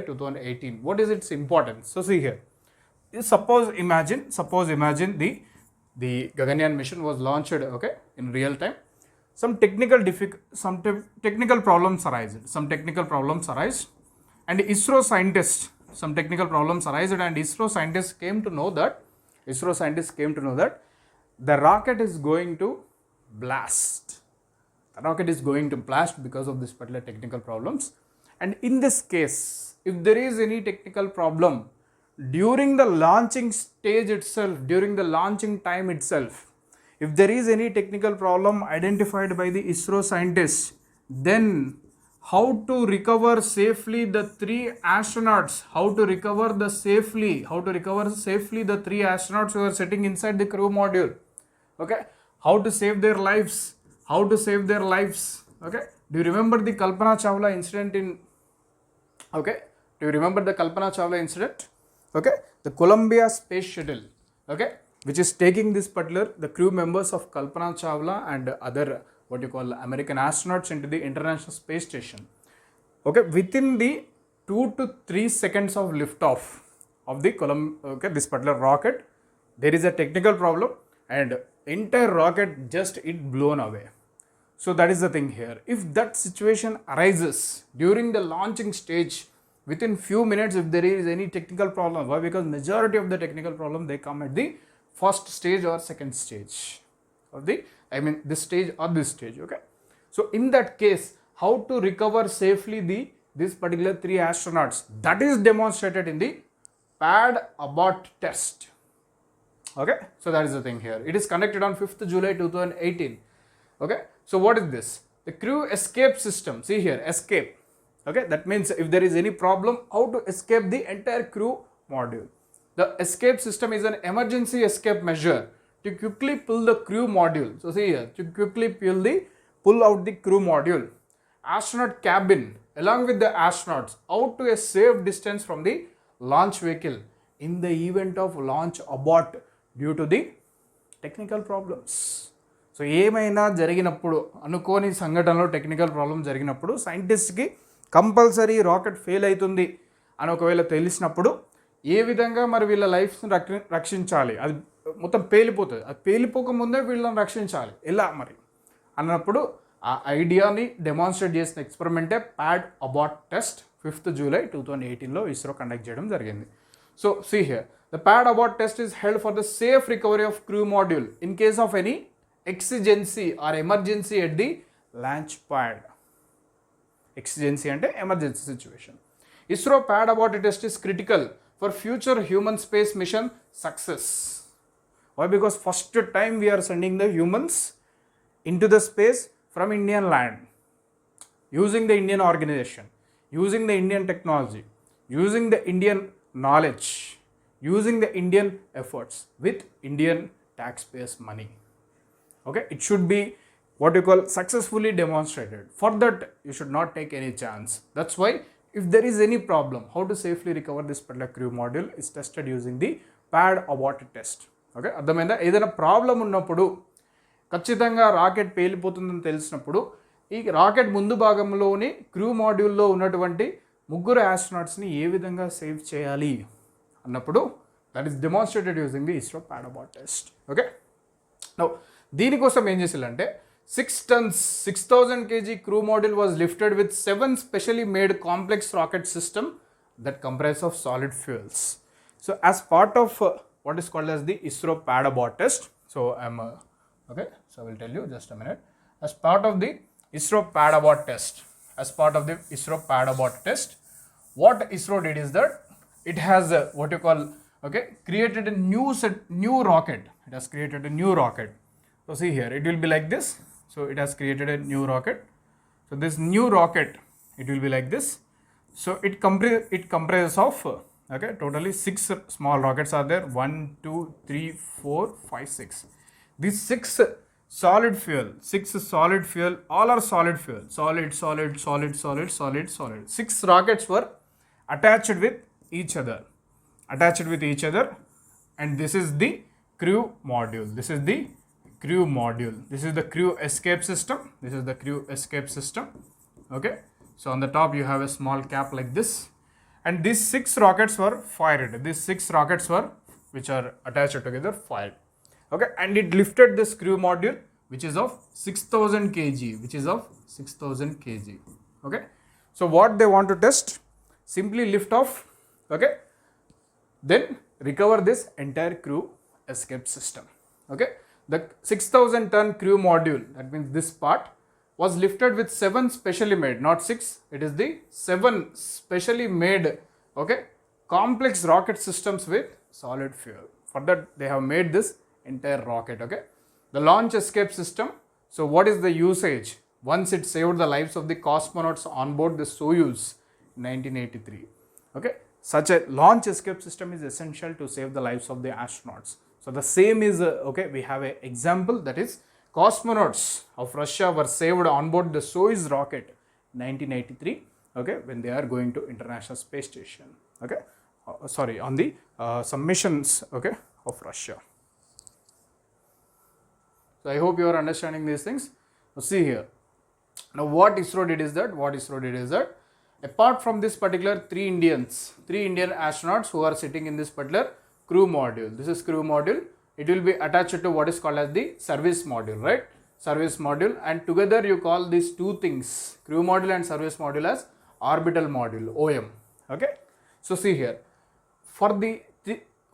2018. What is its importance? So see here. Suppose imagine the Gaganyaan mission was launched, okay, in real time. Some technical problems arise, and ISRO scientists came to know that the rocket is going to blast. Because of this particular technical problems. And in this case, if there is any technical problem during the launching stage itself, during the launching time itself, if there is any technical problem identified by the ISRO scientists, then how to recover safely the 3 astronauts, how to recover safely the 3 astronauts who are sitting inside the crew module, okay, how to save their lives, okay. Do you remember the Kalpana Chawla incident okay, the Columbia space shuttle, okay, which is taking the crew members of Kalpana Chawla and other what you call American astronauts into the International Space Station, okay. Within the 2 to 3 seconds of liftoff of the this particular rocket, there is a technical problem and entire rocket just blown away. So that is the thing here. If that situation arises during the launching stage, within few minutes if there is any technical problem. Why? Because majority of the technical problem they come at the first stage or second stage of the, this stage or this stage. Okay, so in that case, how to recover safely this particular 3 astronauts, that is demonstrated in the Padobot test. Okay, so that is the thing here. It is conducted on 5th July 2018. Okay, so what is this? The crew escape system. See here, escape. Okay, that means if there is any problem, how to escape the entire crew module. The escape system is an emergency escape measure to quickly pull the crew module. So see here, to quickly pull out the crew module. Astronaut cabin along with the astronauts out to a safe distance from the launch vehicle in the event of launch abort due to the technical problems. So ఏమైనా జరిగినప్పుడు, అనుకోని సంఘటనలో technical problem జరిగినప్పుడు సైంటిస్ట్కి compulsory rocket fail అవుతుంది అని ఒకవేళ తెలిసినప్పుడు ఏ విధంగా మరి వీళ్ళ లైఫ్ని రక్షించాలి, అది మొత్తం పేలిపోతుంది, అది పేలిపోకముందే వీళ్ళని రక్షించాలి ఎలా మరి అన్నప్పుడు ఆ ఐడియాని డెమాన్స్ట్రేట్ చేసిన ఎక్స్పెరిమెంటే పాడోబోట్ టెస్ట్ 5th July 2018లో ఇస్రో కండక్ట్ చేయడం జరిగింది. So see here, the pad abort test is held for the safe recovery of crew module in case of any exigency or emergency at the launch pad. Exigency అంటే emergency situation. ISRO pad abort test is critical for future human space mission success. Why? Because first time we are sending the humans into the space from Indian land, using the Indian organization, using the Indian technology, using the Indian knowledge, using the Indian efforts with Indian taxpayers' money. Okay, it should be what you call successfully demonstrated. For that, you should not take any chance. That's why if there is any problem, how to safely recover this particular crew module is tested using the Padobot test. Okay, అర్థమైందా? ఏదైనా problem ఉన్నప్పుడు, ఖచ్చితంగా rocket పేలిపోతుందని తెలిసినప్పుడు ఈ rocket ముందు భాగంలోని crew మాడ్యూల్లో ఉన్నటువంటి 3 ఆస్ట్రోనాట్స్ని ఏ విధంగా సేవ్ చేయాలి అన్నప్పుడు that is demonstrated using the ISRO pad abort test. Okay, now దీనికోసం ఏం చేయాలంటే 6 tons 6000 kg crew module was lifted with 7 specially made complex rocket system that comprise of solid fuels. So as part of what is called as the Isro Padobot test. So okay, so I will tell you just a minute. As part of the Isro Padobot test, what Isro did is that it has what you call, okay, created a new rocket. It has created a new rocket. So see here, it will be like this. So it has created a new rocket. So this new rocket, it will be like this. So it comprises of okay, totally 6 small rockets are there. 1, 2, 3, 4, 5, 6. These 6 solid fuel, all are solid fuel. Solid. 6 rockets were attached with each other. And this is the crew module. This is the crew escape system. Okay, so on the top you have a small cap like this. And these 6 rockets were fired. Which are attached together, fired. Okay, and it lifted this crew module, which is of 6000 kg. Okay, so what they want to test? Simply lift off. Okay, then recover this entire crew escape system. Okay, the 6000 ton crew module, that means this part, was lifted with 7 specially made, not 6, it is the 7 specially made, okay, complex rocket systems with solid fuel. For that they have made this entire rocket. Okay, the launch escape system. So what is the usage? Once it saved the lives of the cosmonauts on board the Soyuz in 1983. Okay, such a launch escape system is essential to save the lives of the astronauts. So the same is okay, we have an example, that is cosmonauts of Russia were saved on board the Soyuz rocket in 1983, okay, when they are going to International Space Station. Okay, on the some missions, okay, of Russia. So I hope you are understanding these things. Now see here, now what ISRO did is that apart from this particular 3 Indian astronauts who are sitting in this particular crew module, this is crew module, it will be attached to what is called as the service module, right? Service module, and together you call these 2 things, crew module and service module, as orbital module, OM. Okay, so see here, for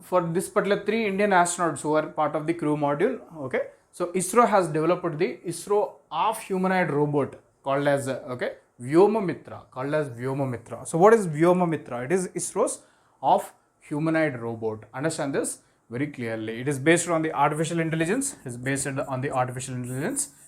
for this particular 3 Indian astronauts who are part of the crew module, okay, so ISRO has developed the ISRO of humanoid robot called as Vyomamitra. So what is Vyomamitra? It is ISRO's of humanoid robot. Understand this very clearly. It is based on the artificial intelligence.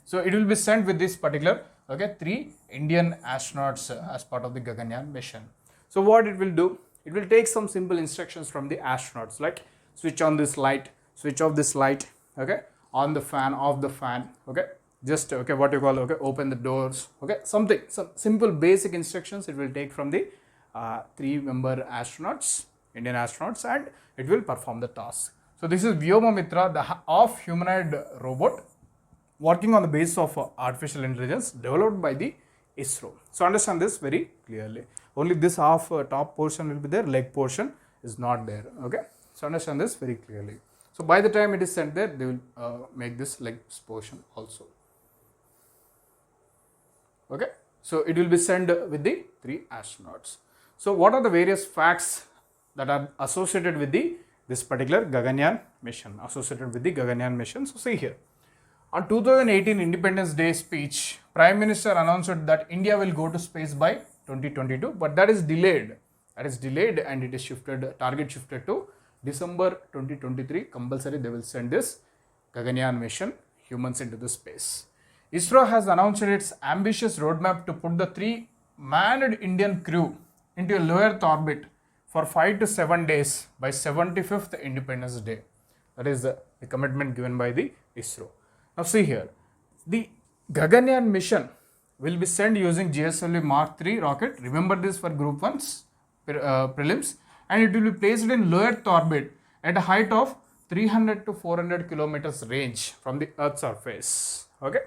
So it will be sent with this particular 3 Indian astronauts as part of the Gaganyaan mission. So what it will do? It will take some simple instructions from the astronauts, like switch on this light, switch off this light, okay, on the fan, off the fan, okay, just open the doors, okay, some simple basic instructions it will take from the 3-member astronauts, Indian astronauts, and it will perform the task. So this is Vyomamitra, the of humanoid robot working on the basis of artificial intelligence developed by the ISRO. So understand this very clearly. Only this half top portion will be there, leg portion is not there. Okay, so understand this very clearly. So by the time it is sent there, they will make this leg portion also. Okay, so it will be sent with the 3 astronauts. So what are the various facts that are associated with this particular Gaganyaan mission? So see here. On 2018 Independence Day speech, Prime Minister announced that India will go to space by 2022, but that is delayed. And it is target shifted to December 2023. Compulsory they will send this Gaganyaan mission, humans into the space. ISRO has announced its ambitious roadmap to put the 3 manned Indian crew into a low Earth orbit for 5 to 7 days by 75th Independence Day. That is the commitment given by the ISRO. Now see here, the Gaganyaan mission will be sent using GSLV Mark III rocket. Remember this for Group 1's prelims, and it will be placed in low Earth orbit at a height of 300 to 400 kilometers range from the Earth's surface. Okay,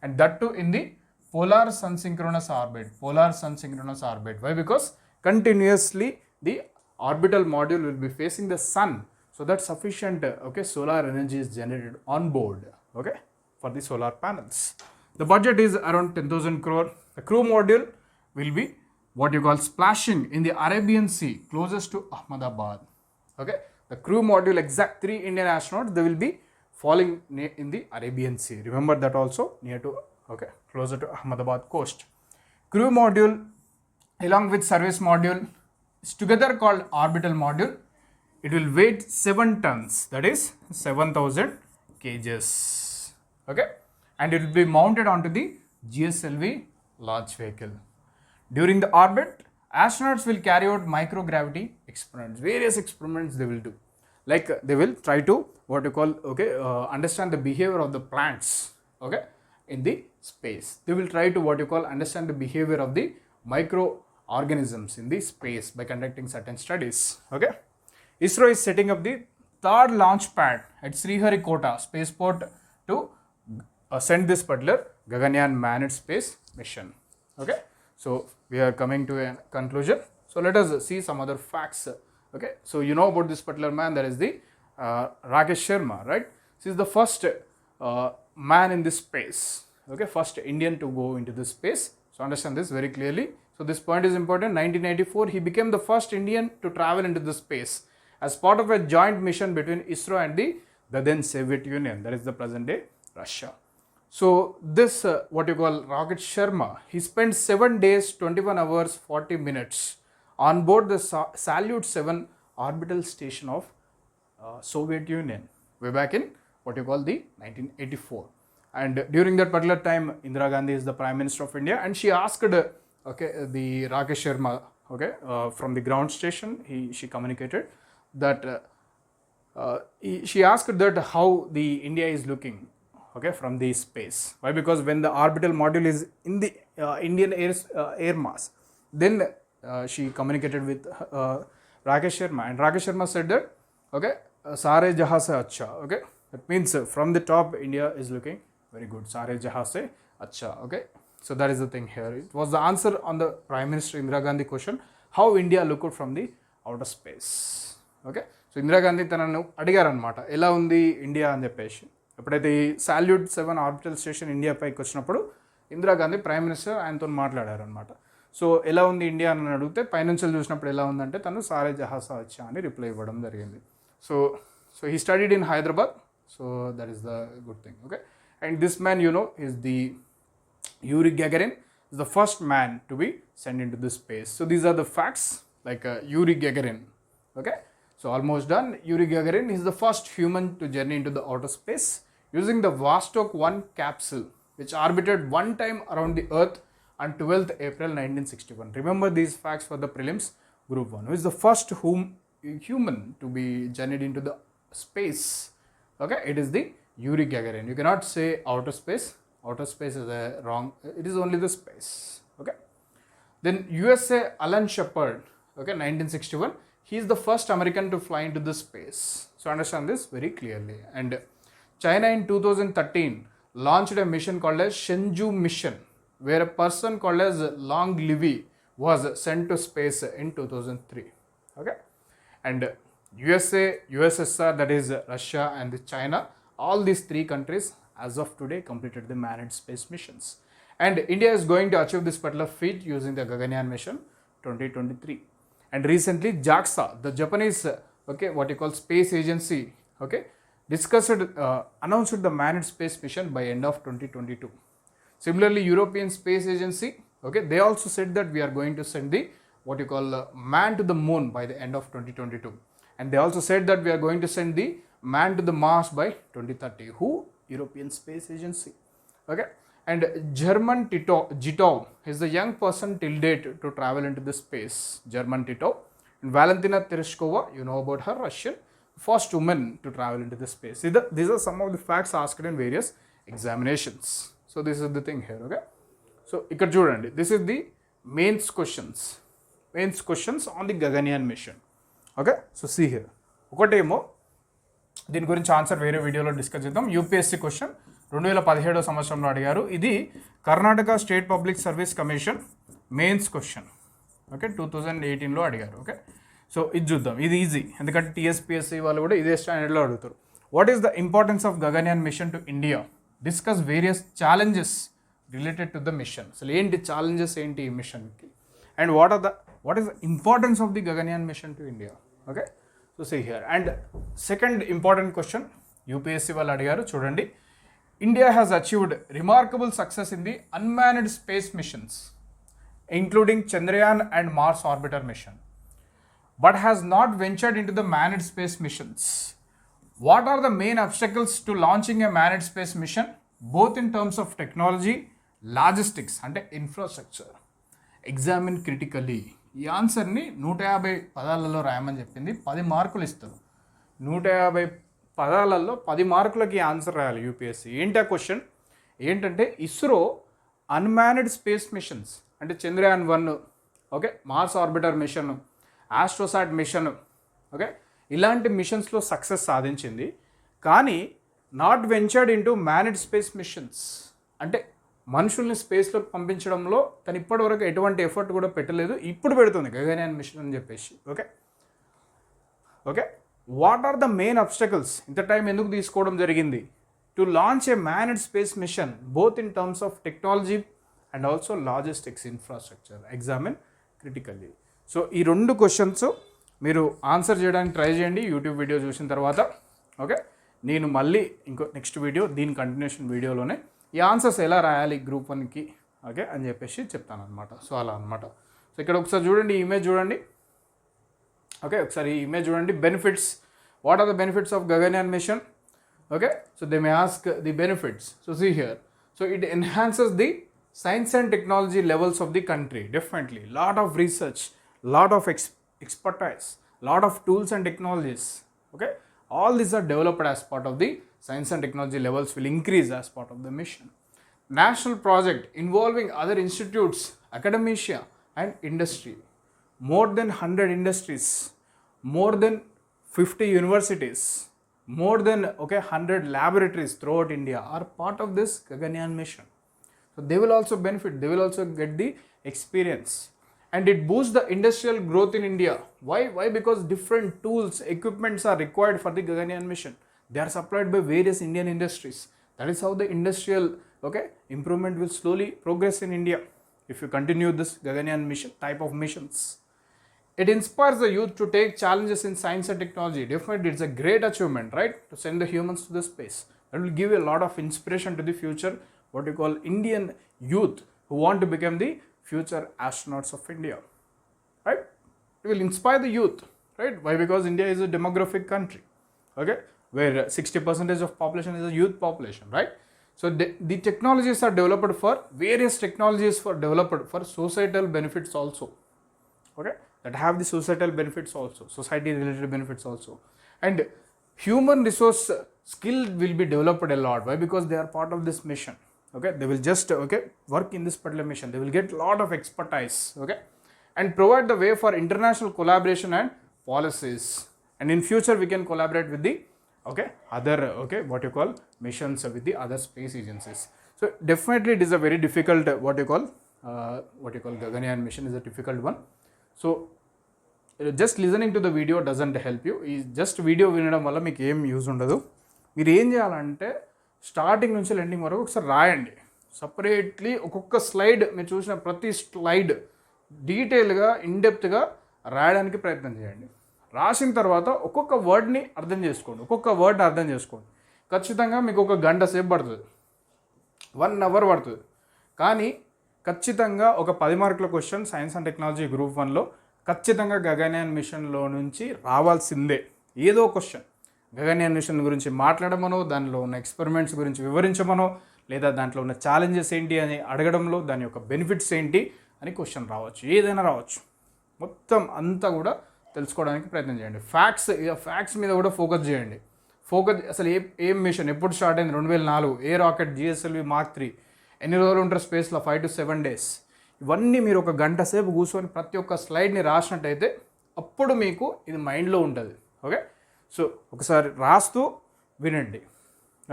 and that too in the polar sun synchronous orbit. Why? Because continuously the orbital module will be facing the sun, so that sufficient solar energy is generated on board. Okay, for the solar panels. The budget is around 10,000 crore. The crew module will be splashing in the Arabian Sea closest to Ahmedabad. Okay, the crew module, exact 3 Indian astronauts, they will be falling in the Arabian Sea. Remember that also, near to closer to Ahmedabad coast. Crew module along with service module is together called orbital module. It will weigh 7 tons, that is 7,000 kgs. Okay, and it will be mounted onto the GSLV launch vehicle. During the orbit, astronauts will carry out microgravity experiments. Various experiments they will do. Like they will try to understand the behavior of the plants in the space. They will try to understand the behavior of the microorganisms in the space by conducting certain studies. Okay, ISRO is setting up the 3rd launch pad at Sriharikota spaceport to send this particular Gaganyaan manned space mission. Okay, so we are coming to a conclusion. So let us see some other facts. Okay, so you know about this particular man, that is the Rakesh Sharma, right? He is the first man in this space. Okay, first Indian to go into this space. So understand this very clearly. So this point is important. 1984, he became the first Indian to travel into the space as part of a joint mission between ISRO and the then Soviet Union, that is the present day Russia. So this Rakesh Sharma, he spent 7 days, 21 hours, 40 minutes on board the Salyut 7 orbital station of Soviet Union way back in the 1984. And during that particular time, Indira Gandhi is the Prime Minister of India, and she asked the Rakesh Sharma from the ground station. She communicated that she asked that how the India is looking from the space. Why? Because when the orbital module is in the Indian air mass, then she communicated with Rakesh Sharma, and Rakesh Sharma said that Sare jahan se acha. That means from the top India is looking very good. Sare jahan se acha. So that is the thing here. It was the answer on the Prime Minister Indira Gandhi question, how India looked from the outer space. So Indira Gandhi tananu adigaru annamata, ela undi India ani cheppesi. ఎప్పుడైతే ఈ salute 7 orbital station India పైకి వచ్చినప్పుడు Indira Gandhi prime minister ఆయనతో మాట్లాడారు అనమాట. So ఎలా ఉంది India అని అడిగితే పైనుంచి చూసినప్పుడు ఎలా ఉందంటే తను సారే జహాసా వచ్చా అని రిప్లై ఇవ్వడం జరిగింది. So he studied in Hyderabad, so that is the good thing. Okay, and this man, you know, is the Yuri Gagarin is the first man to be sent into the space. So these are the facts, like Yuri Gagarin. Okay, so almost done. Yuri Gagarin is the first human to journey into the outer space using the Vostok 1 capsule, which orbited one time around the Earth on 12th April 1961. Remember these facts for the prelims Group 1. Who is the first human to be journeyed into the space? Okay, it is the Yuri Gagarin. You cannot say outer space. Outer space is a wrong. It is only the space. Okay. Then USA Alan Shepard. Okay, 1961. He is the first American to fly into the space. So understand this very clearly. And China in 2013 launched a mission called as Shenzhou mission, where a person called as Long Livy was sent to space in 2003. Okay, and USA, USSR, that is Russia and China, all these three countries as of today completed the manned space missions. And India is going to achieve this particular feat using the Gaganyaan mission 2023. And recently JAXA, the Japanese, okay, what you call space agency, okay, announced the manned space mission by end of 2022. Similarly, European Space Agency, okay, they also said that we are going to send the what you call man to the moon by the end of 2022. And they also said that we are going to send the man to the Mars by 2030. Who? European Space Agency. Okay. And German Tito is the young person till date to travel into the space. German Tito. And Valentina Tereshkova, you know about her, Russian, first woman to travel into the space. These are some of the facts asked in various examinations. So this is the thing here. Okay. So ikkada chudandi, this is the mains questions on the Gaganyaan mission. Okay, so see here, ఒకటేమో దీని గురించి answer వేరే వీడియోలో discuss చేద్దాం. UPSC question 2017 సంవత్సరంలో అడిగారు. ఇది Karnataka state public service commission mains question. Okay, 2018లో అడిగారు. ఓకే, సో ఇది చూద్దాం. ఇది ఈజీ, ఎందుకంటే టీఎస్పీఎస్సీ వాళ్ళు కూడా ఇదే స్టాండర్డ్లో అడుగుతారు. What is the importance of Gaganyaan mission to India? Discuss various challenges related to the mission. అసలు ఏంటి ఛాలెంజెస్ ఏంటి ఈ మిషన్కి, and what is the importance of the Gaganyaan mission to India? Okay, so see here. And second important question UPSC వాళ్ళు అడిగారు, చూడండి. India has achieved remarkable success in the unmanned space missions including Chandrayaan and Mars orbiter mission, but has not ventured into the manned space missions. What are the main obstacles to launching a manned space mission, both in terms of technology, logistics, and infrastructure? Examine critically. ఈ ఆన్సర్ని 150 పదాలలో రాయమని చెప్పింది. 10 మార్కులు ఇస్తారు. 150 పదాలలో 10 మార్కులకి answer రాయాలి యూపీఎస్సీ. ఏంటి ఆ క్వశ్చన్ ఏంటంటే, ఇస్రో అన్మాన్డ్ స్పేస్ మిషన్స్ అంటే Chandrayaan 1, okay, Mars orbiter mission, AstroSat mission, okay, ఇలాంటి మిషన్స్లో సక్సెస్ సాధించింది. కానీ not ventured into manned space missions అంటే మనుషుల్ని స్పేస్లోకి పంపించడంలో తను ఇప్పటివరకు ఎటువంటి ఎఫర్ట్ కూడా పెట్టలేదు. ఇప్పుడు పెడుతుంది గగన్యాన్ మిషన్ అని చెప్పేసి. Okay okay what are the main obstacles? ఇంత టైం ఎందుకు తీసుకోవడం జరిగింది to launch a manned space mission both in terms of technology and also logistics infrastructure? Examine critically. So ఈ 2 క్వశ్చన్స్ మీరు ఆన్సర్ చేయడానికి ట్రై చేయండి యూట్యూబ్ వీడియో చూసిన తర్వాత. ఓకే, నేను మళ్ళీ నెక్స్ట్ వీడియో దీని కంటిన్యూషన్ వీడియోలోనే ఈ ఆన్సర్స్ ఎలా రాయాలి గ్రూప్ 1కి, ఓకే అని చెప్పేసి చెప్తాను అనమాట. సో అలా అనమాట. సో ఇక్కడ ఒకసారి చూడండి, ఈ ఇమేజ్ చూడండి. ఓకే, ఒకసారి ఈ ఇమేజ్ చూడండి. Benefits, what are the benefits of Gaganyaan mission? Okay, so they may ask the benefits. So see here, so it enhances the science and technology levels of the country. Definitely lot of research, lot of expertise, lot of tools and technologies. Okay, all these are developed as part of the science and technology levels will increase as part of the mission. National project involving other institutes, academia and industry. More than 100 industries, more than 50 universities, more than 100 laboratories throughout India are part of this Gaganyaan mission. So they will also benefit, they will also get the experience, and it boosts the industrial growth in India. Why? Because different tools, equipments are required for the Gaganyaan mission. They are supplied by various Indian industries. That is how the industrial improvement will slowly progress in India. if you continue this Gaganyaan mission type of missions. It inspires the youth to take challenges in science and technology. Definitely, it's a great achievement, right? To send the humans to the space. That will give you a lot of inspiration to the future, what you call Indian youth who want to become the future astronauts of India, right? It will inspire the youth, right? Why? Because India is a demographic country, okay, where 60% of population is a youth population, right? So the technologies are developed for various technologies for developed for societal benefits also, okay, that have the societal benefits also, society related benefits also. And human resource skill will be developed a lot. Why? Because they are part of this mission, okay. They will just, okay, work in this particular mission. They will get a lot of expertise, okay, and provide the way for international collaboration and policies. And in future we can collaborate with the, okay, other, okay, what you call missions with the other space agencies. So definitely it is a very difficult, what you call Gaganyaan mission is a difficult one. So just listening to the video doesn't help you. ఈ just video వినడం వల్ల మీకు ఏం use ఉండదు. మీరు ఏం చేయాలంటే starting నుంచి ఎండింగ్ వరకు ఒకసారి రాయండి సపరేట్లీ. ఒక్కొక్క స్లైడ్ మీరు చూసిన ప్రతి స్లైడ్ డీటెయిల్గా ఇన్డెప్త్గా రాయడానికి ప్రయత్నం చేయండి. రాసిన తర్వాత ఒక్కొక్క వర్డ్ని అర్థం చేసుకోండి. ఖచ్చితంగా మీకు ఒక గంట సేపు పడుతుంది, 1 అవర్ పడుతుంది. కానీ ఖచ్చితంగా ఒక 10 మార్కుల question science and technology group 1లో ఖచ్చితంగా గగన్యాన్ మిషన్లో నుంచి రావాల్సిందే. ఏదో క్వశ్చన్ గగన్యాన్ మిషన్ గురించి మాట్లాడమనో, దానిలో ఉన్న ఎక్స్పెరిమెంట్స్ గురించి వివరించమనో, లేదా దాంట్లో ఉన్న ఛాలెంజెస్ ఏంటి అని అడగడంలో దాని యొక్క బెనిఫిట్స్ ఏంటి అని క్వశ్చన్ రావచ్చు, ఏదైనా రావచ్చు. మొత్తం అంతా కూడా తెలుసుకోవడానికి ప్రయత్నం చేయండి. ఫ్యాక్ట్స్ మీద కూడా ఫోకస్ చేయండి. అసలు ఏం మిషన్ ఎప్పుడు స్టార్ట్ అయింది, 2004, ఏ రాకెట్, GSLV Mark 3, ఎన్ని రోజులు ఉంటారు స్పేస్లో, 5 to 7 days. ఇవన్నీ మీరు ఒక గంట సేపు కూర్చొని ప్రతి ఒక్క స్లైడ్ని రాసినట్టయితే అప్పుడు మీకు ఇది మైండ్లో ఉంటుంది, ఓకే. సో ఒకసారి రాస్తూ వినండి,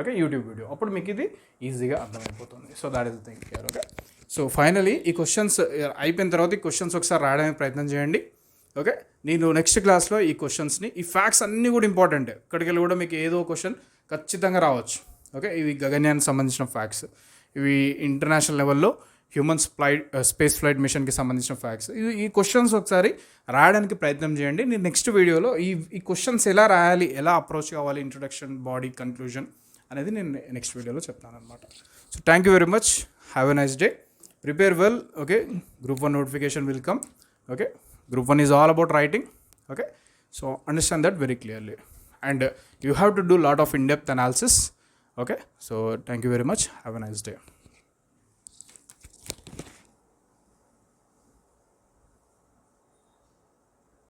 ఓకే, యూట్యూబ్ వీడియో, అప్పుడు మీకు ఇది ఈజీగా అర్థమైపోతుంది. So that is the thing here, okay. So finally ఈ క్వశ్చన్స్ అయిపోయిన తర్వాత ఈ క్వశ్చన్స్ ఒకసారి రాయడానికి ప్రయత్నం చేయండి, ఓకే. నేను నెక్స్ట్ క్లాస్లో ఈ క్వశ్చన్స్ని, ఈ ఫ్యాక్ట్స్ అన్నీ కూడా ఇంపార్టెంట్. ఇక్కడికి వెళ్ళి కూడా మీకు ఏదో క్వశ్చన్ ఖచ్చితంగా రావచ్చు, ఓకే. ఇవి గగన్యాన్కి సంబంధించిన ఫ్యాక్ట్స్, ఇవి ఇంటర్నేషనల్ లెవెల్లో హ్యూమన్స్ స్పేస్ ఫ్లైట్ మిషన్కి సంబంధించిన ఫ్యాక్ట్స్. ఈ క్వశ్చన్స్ ఒకసారి రాయడానికి ప్రయత్నం చేయండి. నేను నెక్స్ట్ వీడియోలో ఈ క్వశ్చన్స్ ఎలా రాయాలి, ఎలా అప్రోచ్ కావాలి, ఇంట్రొడక్షన్, బాడీ, కన్క్లూజన్ అనేది నేను నెక్స్ట్ వీడియోలో చెప్తాను అనమాట. So thank you very much, have a nice day, prepare well, okay. Group 1 notification will come, okay. Group 1 is all about writing, okay. So understand that very clearly, and you have to do lot of in-depth analysis, okay. So thank you very much, have a nice day.